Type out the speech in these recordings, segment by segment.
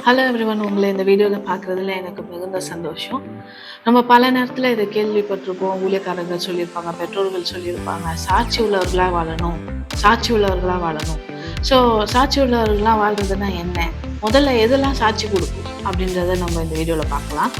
Hello everyone, உங்களை இந்த வீடியோவில் பார்க்குறதுல எனக்கு மிகுந்த சந்தோஷம். நம்ம பல நேரத்தில் இதை கேள்விப்பட்டிருப்போம். ஊழியக்காரங்க சொல்லியிருப்பாங்க, பெற்றோர்கள் சொல்லியிருப்பாங்க, சாட்சி உள்ளவர்களாக வாழணும், சாட்சி உள்ளவர்களாக வாழணும். ஸோ சாட்சி உள்ளவர்களாக வாழ்றதுன்னா என்ன, முதல்ல எதெல்லாம் சாட்சி கொடுக்கும் அப்படின்றத நம்ம இந்த வீடியோவில் பார்க்கலாம்.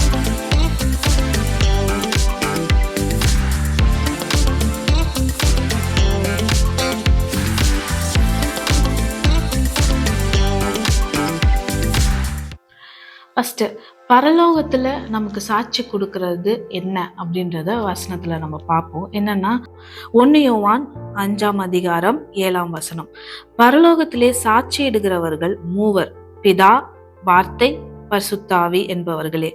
ஃபஸ்ட்டு பரலோகத்தில் நமக்கு சாட்சி கொடுக்கறது என்ன அப்படின்றத வசனத்தில் நம்ம பார்ப்போம். என்னன்னா 1 யோவான் 5ஆம் அதிகாரம் 7ஆம் வசனம். பரலோகத்திலே சாட்சியிடுகிறவர்கள் மூவர், பிதா, வார்த்தை, பரிசுத்தாவி என்பவர்களே.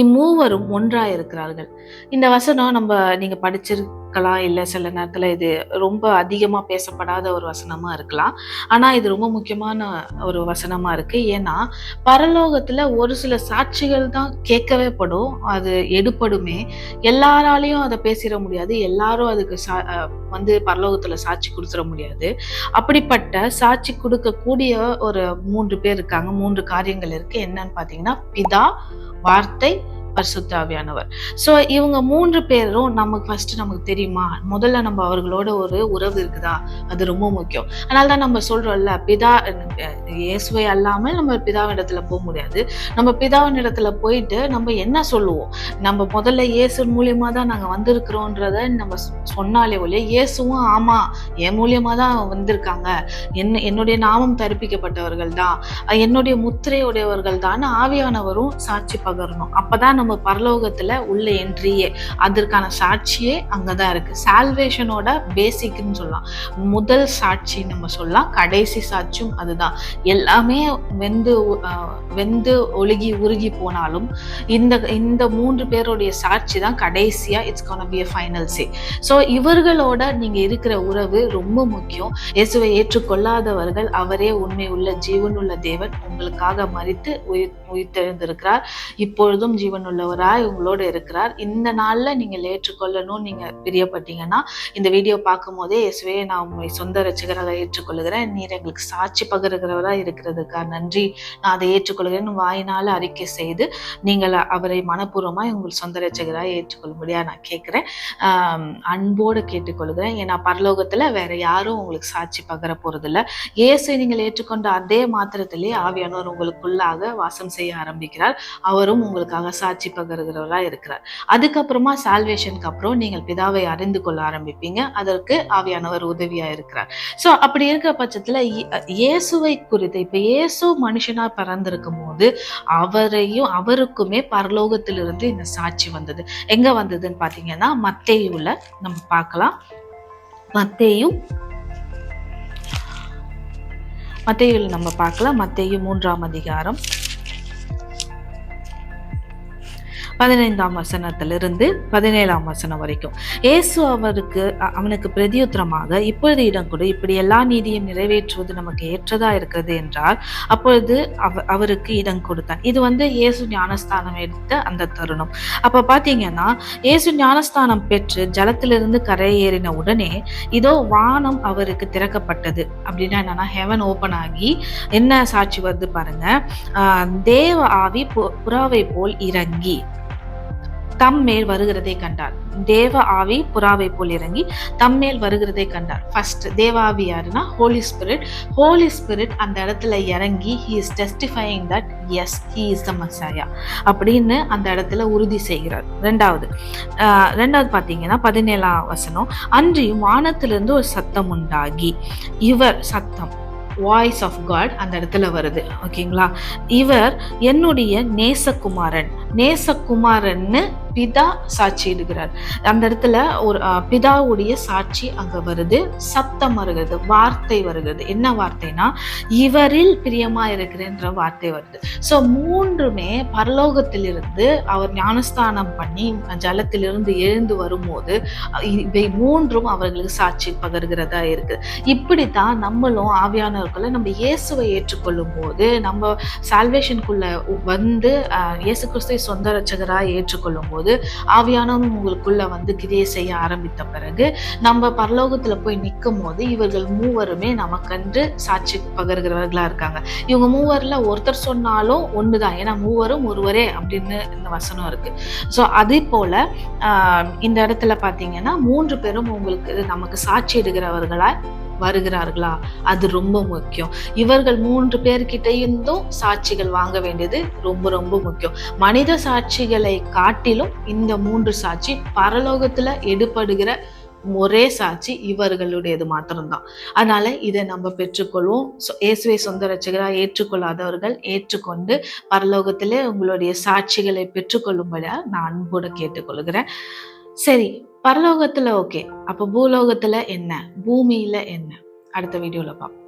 இம்மூவரும் ஒன்றாயிருக்கிறார்கள். இந்த வசனம் நீங்க படிச்சிருக்கலாம், இல்லை சில நேரத்துல இது ரொம்ப அதிகமா பேசப்படாத ஒரு வசனமா இருக்கலாம். ஆனா இது ரொம்ப முக்கியமான ஒரு வசனமா இருக்கு. ஏன்னா பரலோகத்துல ஒரு சில சாட்சிகள் தான் கேட்கவே படும், அது எடுபடுமே. எல்லாராலையும் அதை பேசிட முடியாது, எல்லாரும் அதுக்கு பரலோகத்துல சாட்சி கொடுத்துட முடியாது. அப்படிப்பட்ட சாட்சி கொடுக்கக்கூடிய ஒரு 3 பேர் இருக்காங்க. 3 காரியங்கள் இருக்கு. என்னன்னு பாத்தீங்கன்னா, பிதா, வார்த்தை, பரிசுத்த ஆவியானவர். ஸோ இவங்க 3 பேரும் நமக்கு தெரியுமா, முதல்ல நம்ம அவர்களோட ஒரு உறவு இருக்குதா, அது ரொம்ப முக்கியம். அதனால தான் நம்ம சொல்றோம்ல, இயேசுவை அல்லாமல் நம்ம பிதாவினிடத்துல போக முடியாது. நம்ம பிதாவின் இடத்துல போயிட்டு நம்ம என்ன சொல்லுவோம், நம்ம முதல்ல இயேசு மூலியமா தான் நாங்க வந்திருக்கிறோன்றத நம்ம சொன்னாலே ஒழிய, இயேசுவும் ஆமா என் மூலியமா தான் வந்திருக்காங்க, என்னுடைய நாமம் தரிப்பிக்கப்பட்டவர்கள் தான், என்னுடைய முத்திரையுடையவர்கள் தான் ஆவியானவரும் சாட்சி பகரணும். அப்பதான் நம்ம பரலோகத்துல உள்ள என்ட்ரியே, அதற்கான சாட்சியே அங்கதான் இருக்கு. சால்வேஷனோட பேசிக்னு சொல்லலாம். முதல் சாட்சி நம்ம சொல்லலாம், கடைசி சாட்சியும் அதுதான். எல்லாமே வெந்து ஒழுகி உருகி போனாலும் இந்த 3 பேருடைய சாட்சி தான் கடைசியா it's gonna be a final say. So இவர்களோட நீங்க இருக்கிற உறவு ரொம்ப முக்கியம். இயேசுவை ஏற்றுக்கொள்ளாதவர்கள், அவரே உண்மை உள்ள ஜீவனுள்ள தேவன், உங்களுக்காக மரித்து உயிர்த்தெழுந்திருக்கிறார், இப்பொழுதும் ஜீவனுள்ளவராய் உங்களோட இருக்கிறார். இந்த நாள்ல நீங்கள் ஏற்றுக்கொள்ளணும். நீங்க பிரியப்பட்டீங்கன்னா இந்த வீடியோ பார்க்கும் போதே, இயேசுவே நான் உங்களை சொந்த ரட்சகராக ஏற்றுக்கொள்ளுகிறேன், நீர் எங்களுக்கு சாட்சி பகருகிறவராக இருக்கிறதுக்காக நன்றி, நான் அதை ஏற்றுக்கொள்கிறேன் வாயினால அறிக்கை செய்து நீங்கள் அவரை மனப்பூர்வமாய் உங்கள் சொந்த ரட்சகராக ஏற்றுக்கொள்ளும்படியா நான் கேட்கிறேன், அன்போடு கேட்டுக்கொள்கிறேன். ஏன்னா பரலோகத்துல வேற யாரும் உங்களுக்கு சாட்சி பகர போறது இல்லை. இயேசு நீங்கள் ஏற்றுக்கொண்ட அதே மாத்திரத்திலே ஆவியானவர் உங்களுக்குள்ளாக வாசம் செய்ய ஆரம்பிக்கிறார். அவரும் உங்களுக்காக சாட்சி பகருகிறவராக இருக்கிறார். அதுக்கப்புறமா சால்வேஷனுக்கு அப்புறம் நீங்கள் பிதாவை அறிந்து கொள்ள ஆரம்பிப்பீங்க. அதற்கு ஆவியானவர் உதவியா இருக்கிறார். ஸோ அப்படி இருக்கிற பட்சத்துல இயேசுவை குறித்து, இப்ப இயேசு மனுஷனா பிறந்திருக்கும் போது அவருக்குமே பரலோகத்திலிருந்து இந்த சாட்சி வந்தது. எங்க வந்ததுன்னு பாத்தீங்கன்னா, மத்தேயுல நம்ம பார்க்கலாம். மத்தேயுல நம்ம பார்க்கலாம். மத்தேயு 3ஆம் அதிகாரம் 15ஆம் வசனத்திலிருந்து 17ஆம் வசனம் வரைக்கும். இயேசு அவனுக்கு பிரதியுத்தரமாக, இப்பொழுது இடம் கொடு, இப்படி எல்லா நீதியும் நிறைவேற்றுவது நமக்கு ஏற்றதா இருக்கிறது என்றார். அப்பொழுது அவருக்கு இடம் கொடுத்தான். இது இயேசு ஞானஸ்தானம் எடுத்த அந்த தருணம். அப்ப பாத்தீங்கன்னா, இயேசு ஞானஸ்தானம் பெற்று ஜலத்திலிருந்து கரையேறின உடனே இதோ வானம் அவருக்கு திறக்கப்பட்டது. அப்படின்னா என்னன்னா, ஹெவன் ஓபன் ஆகி என்ன சாட்சி வருது பாருங்க. தேவ ஆவி புறாவை போல் இறங்கி தம்மேல் வருகிறதை கண்டார். தேவ ஆவி புறாவை போல் இறங்கி தம்மேல் வருகிறதை கண்டார். ஃபர்ஸ்ட் தேவ ஆவி யாருன்னா ஹோலி ஸ்பிரிட் அந்த இடத்துல இறங்கி he is testifying that yes he is the Messiah அப்படின்னு அந்த இடத்துல உறுதி செய்கிறார். ரெண்டாவது பாத்தீங்கன்னா 17ஆம் வசனம், அன்றியும் வானத்திலிருந்து ஒரு சத்தம் உண்டாகி, இவர் சத்தம் வாய்ஸ் ஆஃப் காட் அந்த இடத்துல வருது. ஓகேங்களா, இவர் என்னுடைய நேசகுமாரன்னு பிதா சாட்சியிடுகிறார். அந்த இடத்துல ஒரு பிதாவுடைய சாட்சி அங்க வருது, சத்தம் வருகிறது, வார்த்தை வருகிறது. என்ன வார்த்தைனா, இவரில் பிரியமா இருக்கிறேன்ற வார்த்தை வருது. ஸோ 3மே பரலோகத்திலிருந்து அவர் ஞானஸ்தானம் பண்ணி ஜலத்திலிருந்து எழுந்து வரும்போது இவை 3ம் அவர்களுக்கு சாட்சி பகர்கிறதா இருக்கு. இப்படித்தான் நம்மளும் ஆவியானவர்களை நம்ம இயேசுவை ஏற்றுக்கொள்ளும் போது, நம்ம சால்வேஷனுக்குள்ள இயேசு கிறிஸ்துவை இயேசுவை சொந்த ரட்சகராய் ஏற்றுக்கொள்ளும் போது ஆவியானவரும் உங்களுக்குள்ள வந்து கிரியை செய்ய ஆரம்பித்த பிறகு நம்ம பரலோகத்துல போய் நிற்கும் போது இவர்கள் மூவருமே நமக்கென்று சாட்சி பகர்கிறவர்களா இருக்காங்க. இவங்க மூவர்ல ஒருத்தர் சொன்னாலும் ஒண்ணுதான், ஏன்னா மூவரும் ஒருவரே அப்படின்னு இந்த வசனம் இருக்கு. ஸோ அதே போல இந்த இடத்துல பாத்தீங்கன்னா 3 பேரும் உங்களுக்கு நமக்கு சாட்சி இடுகிறவர்களா வருகிறார்களா, அது ரொம்ப முக்கியம். இவர்கள் 3 பேர்கிட்ட இருந்தும் சாட்சிகள் வாங்க வேண்டியது ரொம்ப ரொம்ப முக்கியம். மனித சாட்சிகளை காட்டிலும் இந்த 3 சாட்சி பரலோகத்துல எடுபடுகிற ஒரே சாட்சி இவர்களுடையது மாத்திரம்தான். அதனால இதை நம்ம பெற்றுக்கொள்வோம். இயேசுவை சொந்த ரட்சகராக ஏற்றுக்கொள்ளாதவர்கள் ஏற்றுக்கொண்டு பரலோகத்திலே உங்களுடைய சாட்சிகளை பெற்றுக்கொள்ளும்படியா நான் அன்போடு கேட்டுக்கொள்கிறேன். சரி, பரலோகத்துல ஓகே, அப்ப பூலோகத்துல என்ன, பூமியில என்ன? அடுத்த வீடியோல பார்ப்போம்.